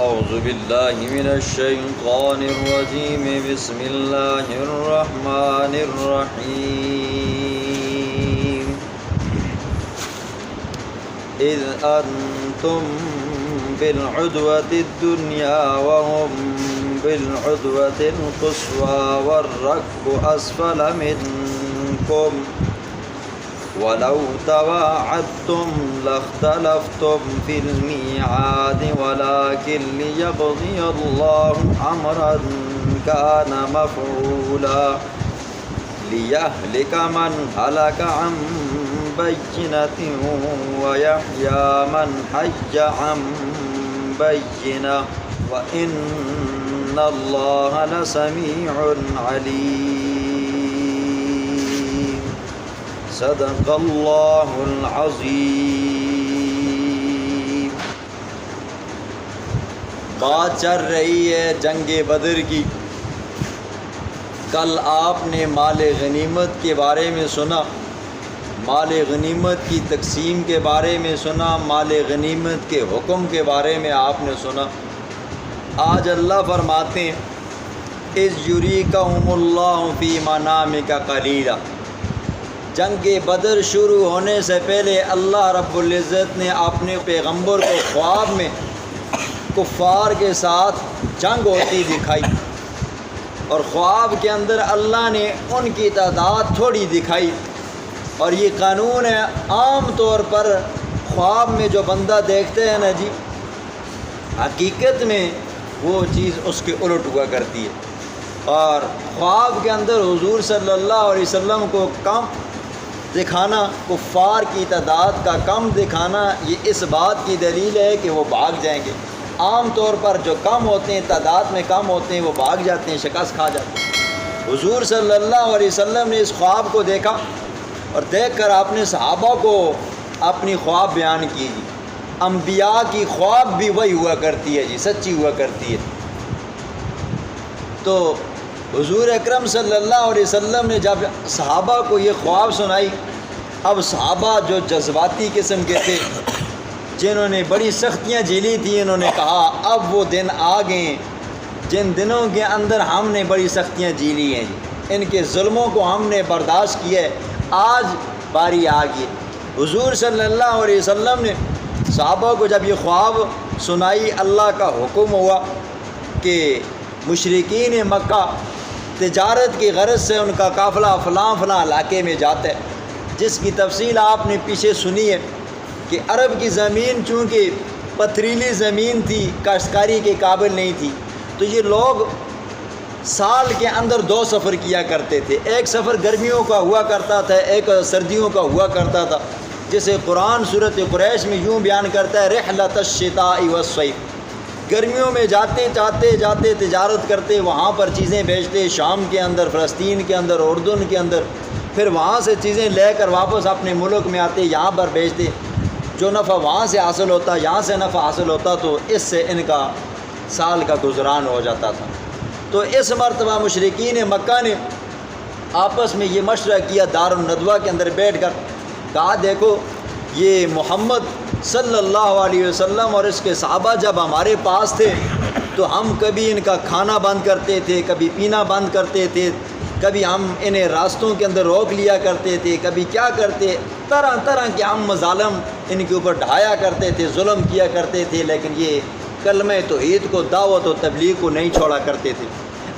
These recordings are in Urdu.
اعوذ باللہ من الشیطان الرجیم بسم اللہ الرحمن الرحیم اذ انتم بالعدوة الدنیا وهم بالعدوة القصوى والركب اسفل منکم ولو تواعدتم لاختلفتم في الميعاد ولكن ليقضي الله أمرا كان مفعولا ليهلك من هلك عن بينة ويحيى من حج عن بينة وإن الله لسميع عليم صدق اللہ العظیم۔ بات چل رہی ہے جنگ بدر کی۔ کل آپ نے مال غنیمت کے بارے میں سنا، مال غنیمت کی تقسیم کے بارے میں سنا، مال غنیمت کے حکم کے بارے میں آپ نے سنا۔ آج اللہ فرماتے ہیں اذ یریکہم اللہ فی منامک قلیلا۔ جنگ بدر شروع ہونے سے پہلے اللہ رب العزت نے اپنے پیغمبر کو خواب میں کفار کے ساتھ جنگ ہوتی دکھائی، اور خواب کے اندر اللہ نے ان کی تعداد تھوڑی دکھائی۔ اور یہ قانون ہے، عام طور پر خواب میں جو بندہ دیکھتے ہیں نا جی، حقیقت میں وہ چیز اس کے الٹ ہوا کرتی ہے۔ اور خواب کے اندر حضور صلی اللہ علیہ وسلم کو کم دکھانا، کفار کی تعداد کا کم دکھانا، یہ اس بات کی دلیل ہے کہ وہ بھاگ جائیں گے۔ عام طور پر جو کم ہوتے ہیں، تعداد میں کم ہوتے ہیں، وہ بھاگ جاتے ہیں، شکست کھا جاتے ہیں۔ حضور صلی اللہ علیہ وسلم نے اس خواب کو دیکھا، اور دیکھ کر آپ نے صحابہ کو اپنی خواب بیان کی جی۔ انبیاء کی خواب بھی وہی ہوا کرتی ہے جی، سچی ہوا کرتی ہے۔ تو حضور اکرم صلی اللہ علیہ وسلم نے جب صحابہ کو یہ خواب سنائی، اب صحابہ جو جذباتی قسم کے تھے، جنہوں نے بڑی سختیاں جھیلی تھیں، انہوں نے کہا اب وہ دن آ گئے جن دنوں کے اندر ہم نے بڑی سختیاں جھیلی ہیں جی، ان کے ظلموں کو ہم نے برداشت کیا ہے، آج باری آ گئی۔ حضور صلی اللہ علیہ وسلم نے صحابہ کو جب یہ خواب سنائی، اللہ کا حکم ہوا کہ مشرکین مکہ تجارت کی غرض سے ان کا قافلہ فلاں فلاں علاقے میں جاتا ہے، جس کی تفصیل آپ نے پیچھے سنی ہے کہ عرب کی زمین چونکہ پتھریلی زمین تھی، کاشتکاری کے قابل نہیں تھی، تو یہ لوگ سال کے اندر 2 سفر کیا کرتے تھے۔ ایک سفر گرمیوں کا ہوا کرتا تھا، ایک سردیوں کا ہوا کرتا تھا، جسے قرآن سورۃ قریش میں یوں بیان کرتا ہے رحلۃ الشتاء والصیف۔ گرمیوں میں جاتے تجارت کرتے، وہاں پر چیزیں بیچتے، شام کے اندر، فلسطین کے اندر، اردن کے اندر، پھر وہاں سے چیزیں لے کر واپس اپنے ملک میں آتے، یہاں پر بیچتے۔ جو نفع وہاں سے حاصل ہوتا، یہاں سے نفع حاصل ہوتا، تو اس سے ان کا سال کا گزران ہو جاتا تھا۔ تو اس مرتبہ مشرکین مکہ نے آپس میں یہ مشورہ کیا، دار الندوہ کے اندر بیٹھ کر کہا دیکھو یہ محمد صلی اللہ علیہ وسلم اور اس کے صحابہ جب ہمارے پاس تھے تو ہم کبھی ان کا کھانا بند کرتے تھے، کبھی پینا بند کرتے تھے، کبھی ہم انہیں راستوں کے اندر روک لیا کرتے تھے، کبھی کیا کرتے، طرح طرح کے ہم مظالم ان کے اوپر ڈھایا کرتے تھے، ظلم کیا کرتے تھے، لیکن یہ کلمہ توحید کو، دعوت و تبلیغ کو نہیں چھوڑا کرتے تھے۔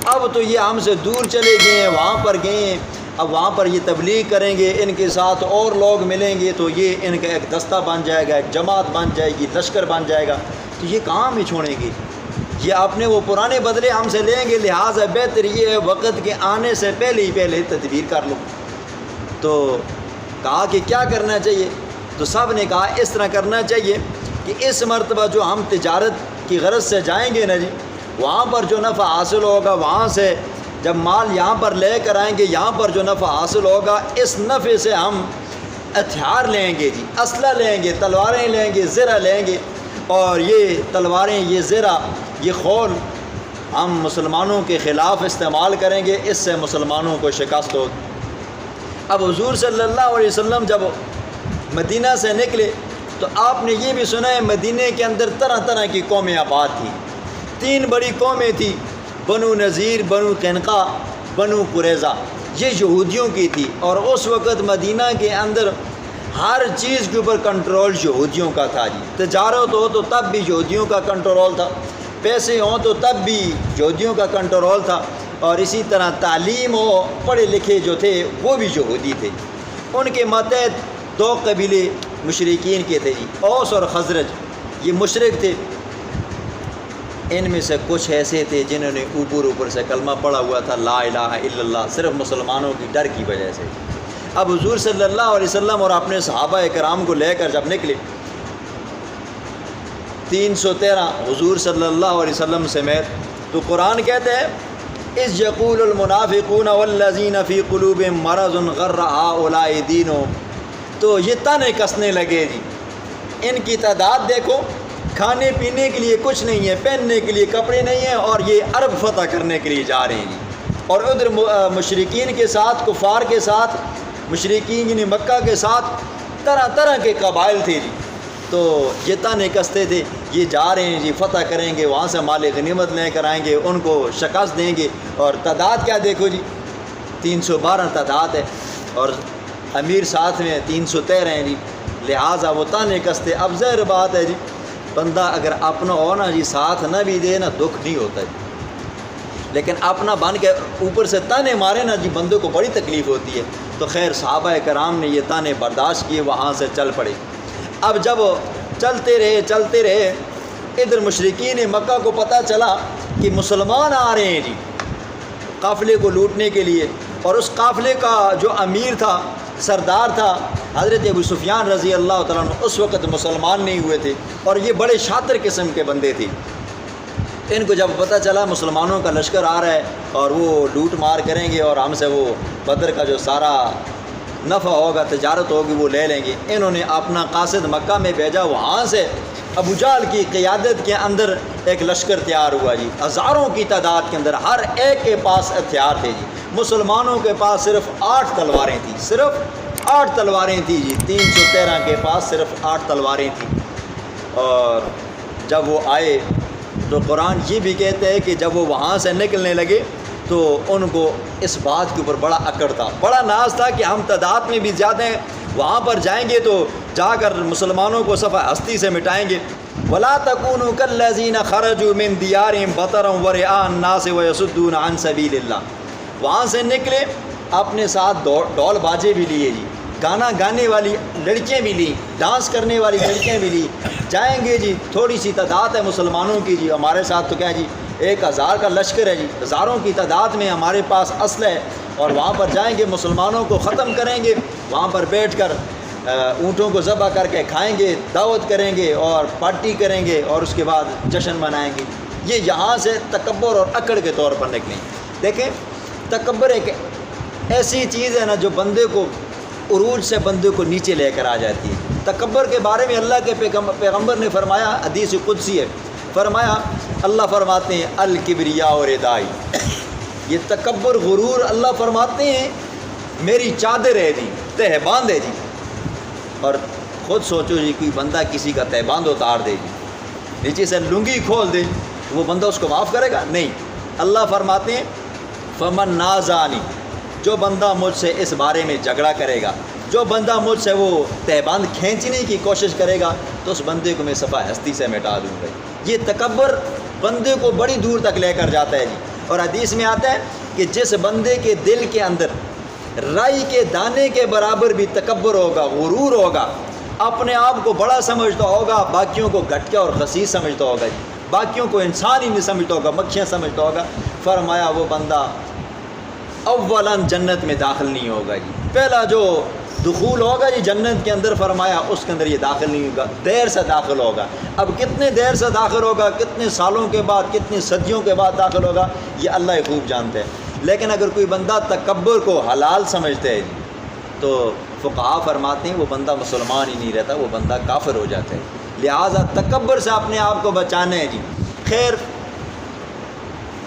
اب تو یہ ہم سے دور چلے گئے ہیں، وہاں پر گئے ہیں، اب وہاں پر یہ تبلیغ کریں گے، ان کے ساتھ اور لوگ ملیں گے تو یہ ان کا ایک دستہ بن جائے گا، ایک جماعت بن جائے گی، لشکر بن جائے گا، تو یہ کہاں میں چھوڑیں گے؟ یہ اپنے وہ پرانے بدلے ہم سے لیں گے، لہٰذا بہتر یہ ہے وقت کے آنے سے پہلے ہی تدبیر کر لو۔ تو کہا کہ کیا کرنا چاہیے؟ تو سب نے کہا اس طرح کرنا چاہیے کہ اس مرتبہ جو ہم تجارت کی غرض سے جائیں گے نا جی، وہاں پر جو نفع حاصل ہوگا، وہاں سے جب مال یہاں پر لے کر آئیں گے، یہاں پر جو نفع حاصل ہوگا، اس نفع سے ہم ہتھیار لیں گے جی، اسلحہ لیں گے، تلواریں لیں گے، زرہ لیں گے، اور یہ تلواریں، یہ زرہ، یہ خول ہم مسلمانوں کے خلاف استعمال کریں گے، اس سے مسلمانوں کو شکست ہوگی۔ اب حضور صلی اللہ علیہ وسلم جب مدینہ سے نکلے تو آپ نے یہ بھی سنا ہے مدینہ کے اندر طرح طرح کی قومیں آباد تھیں، 3 بڑی قومیں تھیں، بنو نذیر، بنو قینقاع، بنو قریظہ، یہ یہودیوں کی تھی۔ اور اس وقت مدینہ کے اندر ہر چیز کے اوپر کنٹرول یہودیوں کا تھا جی۔ تجارت ہو تو تب بھی یہودیوں کا کنٹرول تھا، پیسے ہوں تو تب بھی یہودیوں کا کنٹرول تھا، اور اسی طرح تعلیم ہو، پڑھے لکھے جو تھے وہ بھی یہودی تھے۔ ان کے ماتحت 2 قبیلے مشرکین کے تھے جی، اوس اور خزرج، یہ مشرک تھے۔ ان میں سے کچھ ایسے تھے جنہوں نے اوپر سے کلمہ پڑھا ہوا تھا، لا الہ الا اللہ، صرف مسلمانوں کی ڈر کی وجہ سے۔ اب حضور صلی اللہ علیہ وسلم اور اپنے صحابہ کرام کو لے کر جب نکلے، 313 حضور صلی اللہ علیہ وسلم سمیت، تو قرآن کہتے ہیں اذ یقول المنافقون والذین فی قلوبہم مرض غر ہؤلاء دینہم، تو یہ تانے کسنے لگے جی، ان کی تعداد دیکھو، کھانے پینے کے لیے کچھ نہیں ہے، پہننے کے لیے کپڑے نہیں ہیں، اور یہ عرب فتح کرنے کے لیے جا رہے ہیں جی۔ اور ادھر مشرکین کے ساتھ، کفار کے ساتھ، مشرکین یعنی مکہ کے ساتھ طرح طرح کے قبائل تھے جی۔ تو یہ تانے کستے تھے، یہ جا رہے ہیں جی، فتح کریں گے، وہاں سے مال غنیمت لے کر آئیں گے، ان کو شکست دیں گے۔ اور تعداد کیا دیکھو جی، 312 تعداد ہے، اور امیر ساتھ میں 313 ہیں جی، لہٰذا وہ تانے کستے۔ اب ظاہر بات ہے جی، بندہ اگر اپنا ہو نا جی، ساتھ نہ بھی دے نا، دکھ نہیں ہوتا جی، لیکن اپنا بن کے اوپر سے تانے مارے نا جی، بندوں کو بڑی تکلیف ہوتی ہے۔ تو خیر صحابہ کرام نے یہ تانے برداشت کیے، وہاں سے چل پڑے۔ اب جب چلتے رہے ادھر مشرکین مکہ کو پتہ چلا کہ مسلمان آ رہے ہیں جی قافلے کو لوٹنے کے لیے، اور اس قافلے کا جو امیر تھا، سردار تھا حضرت ابو سفیان رضی اللہ تعالیٰ عنہ، اس وقت مسلمان نہیں ہوئے تھے، اور یہ بڑے شاطر قسم کے بندے تھے۔ ان کو جب پتہ چلا مسلمانوں کا لشکر آ رہا ہے اور وہ لوٹ مار کریں گے، اور ہم سے وہ بدر کا جو سارا نفع ہوگا، تجارت ہوگی، وہ لے لیں گے، انہوں نے اپنا قاصد مکہ میں بھیجا۔ وہاں سے ابو جہل کی قیادت کے اندر ایک لشکر تیار ہوا جی، ہزاروں کی تعداد کے اندر، ہر ایک کے پاس ہتھیار تھے جی۔ مسلمانوں کے پاس صرف 8 تلواریں تھیں، صرف 8 تلواریں تھیں جی، 313 کے پاس صرف 8 تلواریں تھیں۔ اور جب وہ آئے تو قرآن یہ بھی کہتے ہیں کہ جب وہ وہاں سے نکلنے لگے تو ان کو اس بات کے اوپر بڑا اکڑ تھا، بڑا ناز تھا کہ ہم تعداد میں بھی زیادہ ہیں، وہاں پر جائیں گے تو جا کر مسلمانوں کو صفحہ ہستی سے مٹائیں گے۔ وَلَا تَكُونُوا كَالَّذِينَ خَرَجُوا مِن دِيَارِهِمْ بَطَرًا وَرِئَاءَ النَّاسِ وَيَصُدُّونَ عَن سَبِيلِ اللَّهِ، وہاں سے نکلے، اپنے ساتھ ڈول باجے بھی لیے جی، گانا گانے والی لڑکیاں بھی لیں، ڈانس کرنے والی لڑکیاں بھی لیں، جائیں گے جی، تھوڑی سی تعداد ہے مسلمانوں کی جی، ہمارے ساتھ تو کیا جی 1000 کا لشکر ہے جی، ہزاروں کی تعداد میں ہمارے پاس اسلحہ ہے، اور وہاں پر جائیں گے، مسلمانوں کو ختم کریں گے، وہاں پر بیٹھ کر اونٹوں کو ذبح کر کے کھائیں گے، دعوت کریں گے اور پارٹی کریں گے، اور اس کے بعد جشن منائیں گے۔ یہ یہاں سے تکبر اور اکڑ کے طور پر نکلیں۔ دیکھیں، تکبر ایک ایسی چیز ہے نا جو بندے کو عروج سے بندے کو نیچے لے کر آ جاتی ہے۔ تکبر کے بارے میں اللہ کے پیغمبر نے فرمایا، حدیث قدسی ہے، فرمایا، اللہ فرماتے ہیں الکبریاء ردائی، یہ تکبر غرور اللہ فرماتے ہیں میری چادر ہے جی، تہ باندھ ہے جی۔ اور خود سوچو جی، کوئی بندہ کسی کا تہ باندھ اتار دے جی، نیچے سے لنگی کھول دے، وہ بندہ اس کو معاف کرے گا؟ نہیں۔ اللہ فرماتے ہیں فمن نازانی، جو بندہ مجھ سے اس بارے میں جھگڑا کرے گا، جو بندہ مجھ سے وہ تہبند کھینچنے کی کوشش کرے گا، تو اس بندے کو میں صفحہ ہستی سے مٹا دوں گا۔ یہ تکبر بندے کو بڑی دور تک لے کر جاتا ہے جی۔ اور حدیث میں آتا ہے کہ جس بندے کے دل کے اندر رائی کے دانے کے برابر بھی تکبر ہوگا، غرور ہوگا، اپنے آپ کو بڑا سمجھتا ہوگا، باقیوں کو گھٹیا اور خسیس سمجھتا ہوگا جی، باقیوں کو انسان ہی نہیں سمجھتا ہوگا، مکھیاں سمجھتا ہوگا، فرمایا وہ بندہ اولاً جنت میں داخل نہیں ہوگا جی۔ پہلا جو دخول ہوگا جی جنت کے اندر، فرمایا اس کے اندر یہ داخل نہیں ہوگا، دیر سے داخل ہوگا۔ اب کتنے دیر سے داخل ہوگا، کتنے سالوں کے بعد، کتنی صدیوں کے بعد داخل ہوگا، یہ اللہ ہی خوب جانتے ہیں۔ لیکن اگر کوئی بندہ تکبر کو حلال سمجھتے ہے جی، تو فقہا فرماتے ہیں وہ بندہ مسلمان ہی نہیں رہتا، وہ بندہ کافر ہو جاتا ہے۔ لہٰذا تکبر سے اپنے آپ کو بچانا ہے جی۔ خیر،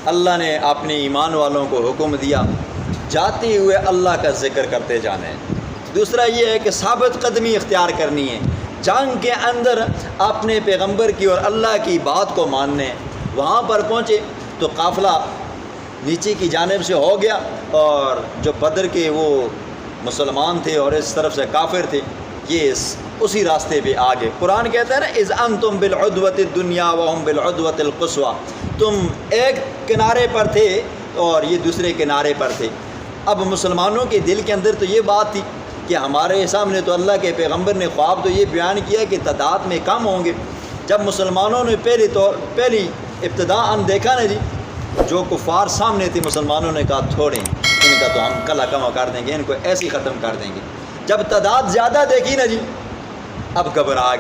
اللہ نے اپنے ایمان والوں کو حکم دیا جاتے ہوئے اللہ کا ذکر کرتے جانا ہے۔ دوسرا یہ ہے کہ ثابت قدمی اختیار کرنی ہے، جنگ کے اندر اپنے پیغمبر کی اور اللہ کی بات کو ماننے، وہاں پر پہنچے تو قافلہ نیچے کی جانب سے ہو گیا، اور جو بدر کے وہ مسلمان تھے اور اس طرف سے کافر تھے، یہ اسی راستے پہ آگے۔ قرآن کہتا ہے نا اذ انتم بالعدوۃ الدنیا وهم بالعدوۃ القصویٰ، تم ایک کنارے پر تھے اور یہ دوسرے کنارے پر تھے۔ اب مسلمانوں کے دل کے اندر تو یہ بات تھی کہ ہمارے سامنے تو اللہ کے پیغمبر نے خواب تو یہ بیان کیا کہ تعداد میں کم ہوں گے۔ جب مسلمانوں نے پہلی ابتداءً دیکھا نا جی، جو کفار سامنے تھے، مسلمانوں نے کہا تھوڑے ان کا تو ہم کلا کما کر دیں گے، ان کو ایسے ہی ختم کر دیں گے۔ جب تعداد زیادہ دیکھی نا جی، اب گھبرا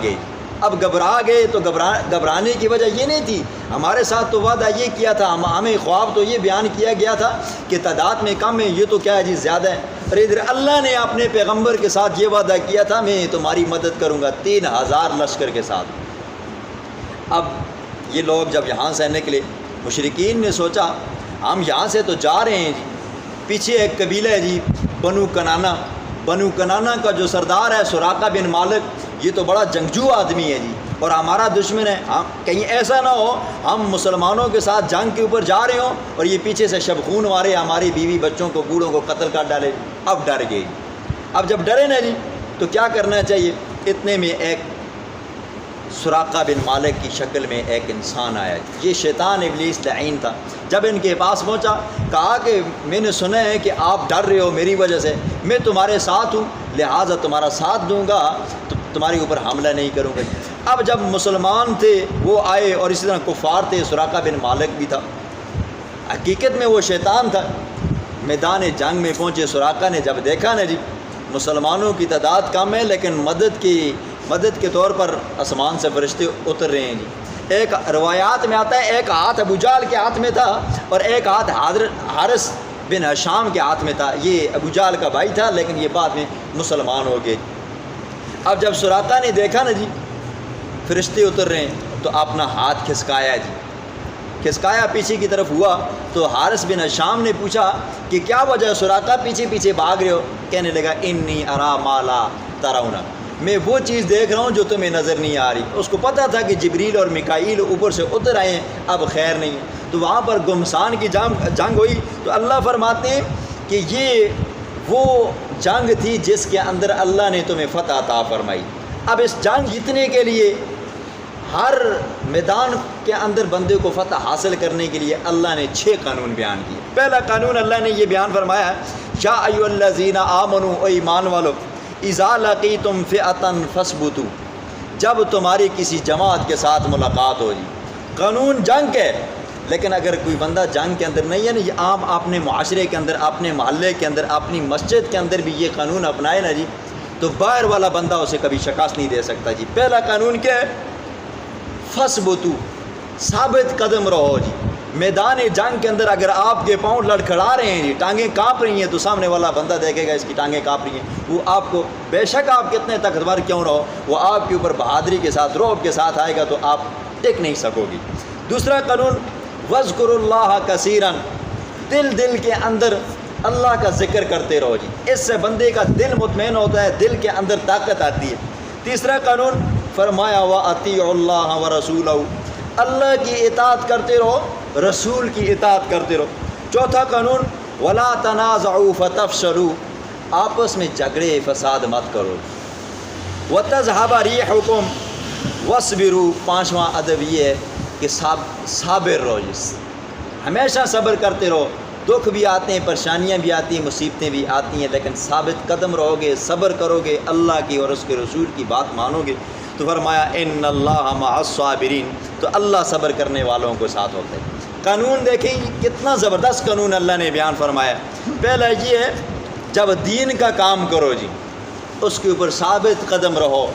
گئے تو گھبرانے کی وجہ یہ نہیں تھی، ہمارے ساتھ تو وعدہ یہ کیا تھا، ہمیں خواب تو یہ بیان کیا گیا تھا کہ تعداد میں کم ہے، یہ تو کیا ہے جی زیادہ ہے۔ اور ادھر اللہ نے اپنے پیغمبر کے ساتھ یہ وعدہ کیا تھا میں تمہاری مدد کروں گا 3000 لشکر کے ساتھ۔ اب یہ لوگ جب یہاں سے نکلے، مشرکین نے سوچا ہم یہاں سے تو جا رہے ہیں جی، پیچھے ایک قبیلہ ہے جی بنو کنانہ کا جو سردار ہے سراقہ بن مالک، یہ تو بڑا جنگجو آدمی ہے جی اور ہمارا دشمن ہے، کہیں ایسا نہ ہو ہم مسلمانوں کے ساتھ جنگ کے اوپر جا رہے ہوں اور یہ پیچھے سے شب خون مارے، ہماری بیوی بچوں کو بوڑھوں کو قتل کر ڈالے۔ اب ڈر گئے۔ اب جب ڈرے نا جی تو کیا کرنا چاہیے؟ اتنے میں ایک سراقہ بن مالک کی شکل میں ایک انسان آیا، یہ شیطان ابلیس لعین تھا۔ جب ان کے پاس پہنچا کہا کہ میں نے سنا ہے کہ آپ ڈر رہے ہو میری وجہ سے، میں تمہارے ساتھ ہوں لہٰذا تمہارا ساتھ دوں گا، تمہارے اوپر حملہ نہیں کروں گا۔ اب جب مسلمان تھے وہ آئے اور اسی طرح کفار تھے، سراقہ بن مالک بھی تھا، حقیقت میں وہ شیطان تھا۔ میدان جنگ میں پہنچے، سراقہ نے جب دیکھا نا جی مسلمانوں کی تعداد کم ہے لیکن مدد کے طور پر آسمان سے فرشتے اتر رہے ہیں جی۔ ایک روایات میں آتا ہے ایک ہاتھ ابو جہل کے ہاتھ میں تھا اور ایک ہاتھ حارث بن ہشام کے ہاتھ میں تھا، یہ ابو جہل کا بھائی تھا لیکن یہ بعد میں مسلمان ہو گئے۔ اب جب سراقہ نے دیکھا نا جی فرشتے اتر رہے ہیں تو اپنا ہاتھ کھسکایا جی، کھسکایا پیچھے کی طرف ہوا تو حارث بن ہشام نے پوچھا کہ کیا وجہ سراقہ پیچھے بھاگ رہے ہو؟ کہنے لگا انی ارا ما لا ترون، میں وہ چیز دیکھ رہا ہوں جو تمہیں نظر نہیں آ رہی۔ اس کو پتہ تھا کہ جبریل اور میکائیل اوپر سے اتر آئے ہیں، اب خیر نہیں ہے۔ تو وہاں پر گمسان کی جنگ ہوئی تو اللہ فرماتے ہیں کہ یہ وہ جنگ تھی جس کے اندر اللہ نے تمہیں فتح عطا فرمائی۔ اب اس جنگ جیتنے کے لیے ہر میدان کے اندر بندے کو فتح حاصل کرنے کے لیے اللہ نے 6 قانون بیان کیے۔ پہلا قانون اللہ نے یہ بیان فرمایا یا ایھا الذین آمنوا، اے ایمان والو، اذا لقیتم فئۃ فاثبتوا، جب تمہاری کسی جماعت کے ساتھ ملاقات ہو جی، قانون جنگ ہے لیکن اگر کوئی بندہ جنگ کے اندر نہیں ہے نا، یہ عام اپنے معاشرے کے اندر، اپنے محلے کے اندر، اپنی مسجد کے اندر بھی یہ قانون اپنائے نا جی تو باہر والا بندہ اسے کبھی شکست نہیں دے سکتا جی۔ پہلا قانون کیا ہے؟ فثبتوا، ثابت قدم رہو جی۔ میدان جنگ کے اندر اگر آپ کے پاؤں لڑکھڑا رہے ہیں جی، ٹانگیں کانپ رہی ہیں تو سامنے والا بندہ دیکھے گا اس کی ٹانگیں کانپ رہی ہیں، وہ آپ کو بے شک آپ کتنے طاقتور کیوں رہو، وہ آپ کے اوپر بہادری کے ساتھ رعب کے ساتھ آئے گا تو آپ ٹک نہیں سکو گی۔ دوسرا قانون وَاذْكُرُوا اللَّهَ كَثِيرًا، دل کے اندر اللہ کا ذکر کرتے رہو جی، اس سے بندے کا دل مطمئن ہوتا ہے، دل کے اندر طاقت آتی ہے۔ تیسرا قانون فرمایا وَأَطِيعُوا اللَّهَ وَرَسُولَهُ، اللہ کی اطاعت کرتے رہو، رسول کی اطاعت کرتے رہو۔ چوتھا قانون وَلَا تَنَازَعُوا فَتَفْشَلُوا، آپس میں جھگڑے فساد مت کرو۔ وَتَذْهَبَ رِيحُكُمْ وَاصْبِرُوا، پانچواں ادب یہ ہے کہ صابر رہو جی، ہمیشہ صبر کرتے رہو، دکھ بھی آتے ہیں، پریشانیاں بھی آتی ہیں، مصیبتیں بھی آتی ہیں، لیکن ثابت قدم رہو گے، صبر کرو گے، اللہ کی اور اس کے رسول کی بات مانو گے تو فرمایا ان اللہ مع الصابرین، تو اللہ صبر کرنے والوں کو ساتھ ہوتا ہے۔ قانون دیکھیں کتنا زبردست قانون اللہ نے بیان فرمایا۔ پہلا یہ ہے جب دین کا کام کرو جی اس کے اوپر ثابت قدم رہو،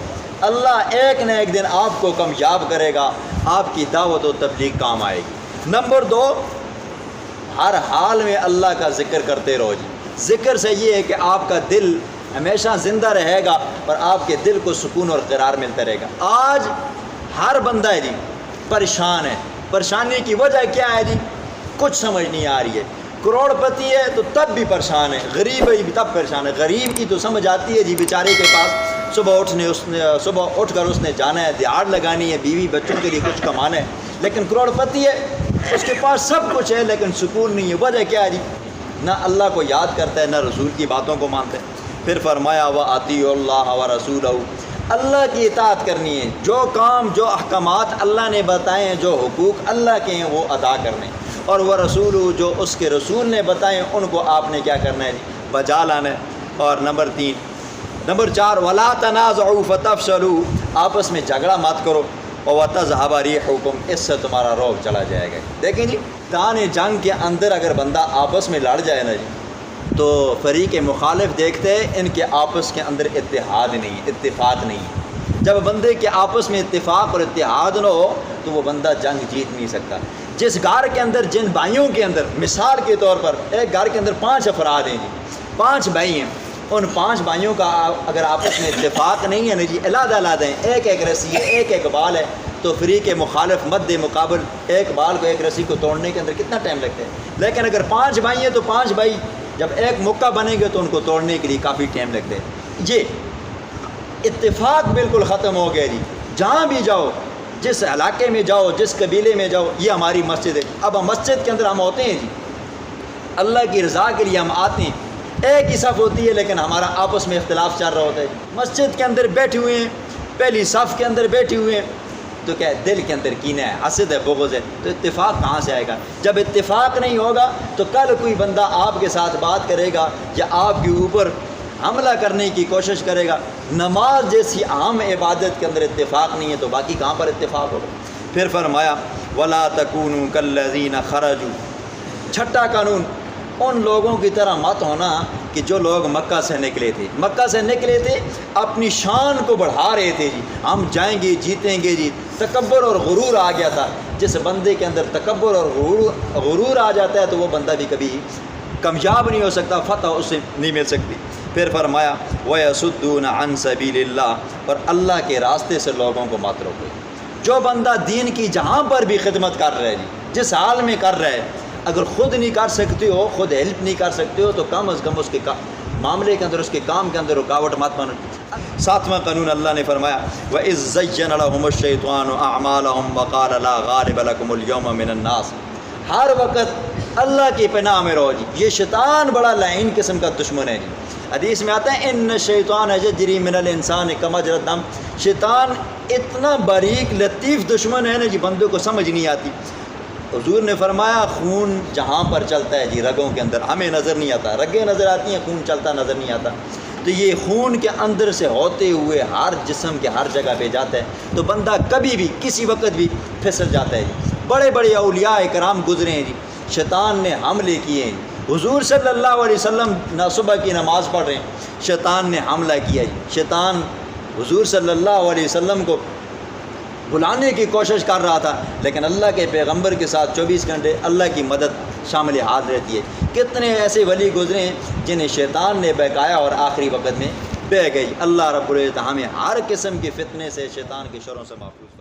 اللہ ایک نہ ایک دن آپ کو کامیاب کرے گا، آپ کی دعوت و تبلیغ کام آئے گی۔ نمبر 2، ہر حال میں اللہ کا ذکر کرتے رہو جی، ذکر سے یہ ہے کہ آپ کا دل ہمیشہ زندہ رہے گا اور آپ کے دل کو سکون اور قرار ملتا رہے گا۔ آج ہر بندہ ہے جی پریشان ہے، پریشانی کی وجہ کیا ہے جی؟ کچھ سمجھ نہیں آ رہی ہے۔ کروڑ پتی ہے تو تب بھی پریشان ہے، غریب ہے بھی تب پریشان ہے۔ غریب کی تو سمجھ آتی ہے جی بیچارے کے پاس صبح اٹھ کر اس نے جانا ہے، دیہڑ لگانی ہے، بیوی بچوں کے لیے کچھ کمانا ہے، لیکن کروڑ پتی ہے، اس کے پاس سب کچھ ہے لیکن سکون نہیں ہے۔ وجہ کیا ہے جی؟ نہ اللہ کو یاد کرتا ہے، نہ رسول کی باتوں کو مانتا ہے۔ پھر فرمایا وَأَطِیعُوا اللَّهَ وَرَسُولَهُ، اللہ کی اطاعت کرنی ہے، جو کام جو احکامات اللہ نے بتائے ہیں، جو حقوق اللہ کے ہیں وہ ادا کرنے، اور وہ رسول جو اس کے رسول نے بتائے ان کو آپ نے کیا کرنا ہے جی؟ بجا لانا ہے۔ اور نمبر 4 وَلَا تَنَازَعُوا فَتَفْشَلُوا، آپس میں جھگڑا مت کرو، وَتَذْهَبَ رِيحُكُمْ، اس سے تمہارا روب چلا جائے گا۔ دیکھیں جی، میدان جنگ کے اندر اگر بندہ آپس میں لڑ جائے نا جی، تو فریق مخالف دیکھتے ہیں ان کے آپس کے اندر اتحاد نہیں، اتفاق نہیں۔ جب بندے کے آپس میں اتفاق اور اتحاد نہ ہو تو وہ بندہ جنگ جیت نہیں سکتا۔ جس گھر کے اندر، جن بھائیوں کے اندر، مثال کے طور پر ایک گھر کے اندر 5 افراد ہیں جی، 5 بھائی ہیں، ان 5 بھائیوں کا اگر آپس میں اتفاق نہیں ہے نا جی، علیحدہ ہیں، ایک رسی ہے، ایک بال ہے، تو فریق مخالف مد مقابل ایک بال کو، ایک رسی کو توڑنے کے اندر کتنا ٹائم لگتا ہے؟ لیکن اگر 5 بھائی ہیں تو 5 بھائی جب ایک مکہ بنے گے تو ان کو توڑنے کے لیے کافی ٹائم لگتا ہے۔ یہ اتفاق بالکل ختم ہو گیا جی۔ جہاں بھی جاؤ، جس علاقے میں جاؤ، جس قبیلے میں جاؤ، یہ ہماری مسجد ہے، اب ہم مسجد کے اندر ہم ہوتے ہیں جی، اللہ کی رضا کے لیے ہم آتے ہیں، ایک ہی صف ہوتی ہے لیکن ہمارا آپس میں اختلاف چل رہا ہوتا ہے۔ مسجد کے اندر بیٹھے ہوئے ہیں، پہلی صف کے اندر بیٹھے ہوئے ہیں، تو کیا ہے؟ دل کے اندر کینہ ہے، حسد ہے، بغض ہے، تو اتفاق کہاں سے آئے گا؟ جب اتفاق نہیں ہوگا تو کل کوئی بندہ آپ کے ساتھ بات کرے گا یا آپ کے اوپر حملہ کرنے کی کوشش کرے گا۔ نماز جیسی عام عبادت کے اندر اتفاق نہیں ہے تو باقی کہاں پر اتفاق ہوگا؟ پھر فرمایا وَلَا تَكُونُوا كَالَّذِينَ خَرَجُوا، چھٹا قانون، ان لوگوں کی طرح مت ہونا کہ جو لوگ مکہ سے نکلے تھے اپنی شان کو بڑھا رہے تھے جی، ہم جائیں گے، جیتیں گے جی، تکبر اور غرور آ گیا تھا۔ جس بندے کے اندر تکبر اور غرور آ جاتا ہے تو وہ بندہ بھی کبھی کامیاب نہیں ہو سکتا، فتح اسے نہیں مل سکتی۔ پھر فرمایا وَيَصُدُّونَ عَن سَبِيلِ اللَّهِ، اور اللہ کے راستے سے لوگوں کو مت روکو۔ جو بندہ دین کی جہاں پر بھی خدمت کر رہا ہے جی، جس حال میں کر رہا ہے، اگر خود نہیں کر سکتے ہو، خود ہیلپ نہیں کر سکتے ہو، تو کم از کم اس کے معاملے کے اندر، اس کے کام کے اندر رکاوٹ مت بنو۔ 7واں قانون اللہ نے فرمایا وَإِذْ زَيَّنَ لَهُمُ الشَّيْطَانُ أَعْمَالَهُمْ وَقَالَ لَا غَالِبَ لَكُمُ الْيَوْمَ مِنَ النَّاسِ، ہر وقت اللہ کی پناہ میں رہو جی۔ یہ شیطان بڑا لعین قسم کا دشمن ہے جی۔ حدیث میں آتا ہے ان الشیطان یجری من الانسان کما جری الدم، شیطان اتنا باریک لطیف دشمن ہے نا جی، بندوں کو سمجھ نہیں آتی۔ حضور نے فرمایا خون جہاں پر چلتا ہے جی، رگوں کے اندر، ہمیں نظر نہیں آتا، رگیں نظر آتی ہیں، خون چلتا نظر نہیں آتا، تو یہ خون کے اندر سے ہوتے ہوئے ہر جسم کے ہر جگہ پہ جاتا ہے، تو بندہ کبھی بھی کسی وقت بھی پھسل جاتا ہے جی۔ بڑے بڑے اولیاء کرام گزرے ہیں جی، شیطان نے حملے کیے ہیں، حضور صلی اللہ علیہ وسلم صبح کی نماز پڑھ رہے ہیں، شیطان نے حملہ کیا جی، شیطان حضور صلی اللہ علیہ وسلم کو بلانے کی کوشش کر رہا تھا، لیکن اللہ کے پیغمبر کے ساتھ 24 گھنٹے اللہ کی مدد شامل حال رہتی ہے۔ کتنے ایسے ولی گزرے ہیں جنہیں شیطان نے بہکایا اور آخری وقت میں بہہ گئی۔ اللہ رب العزت ہمیں ہر قسم کے فتنے سے، شیطان کے شروں سے محفوظ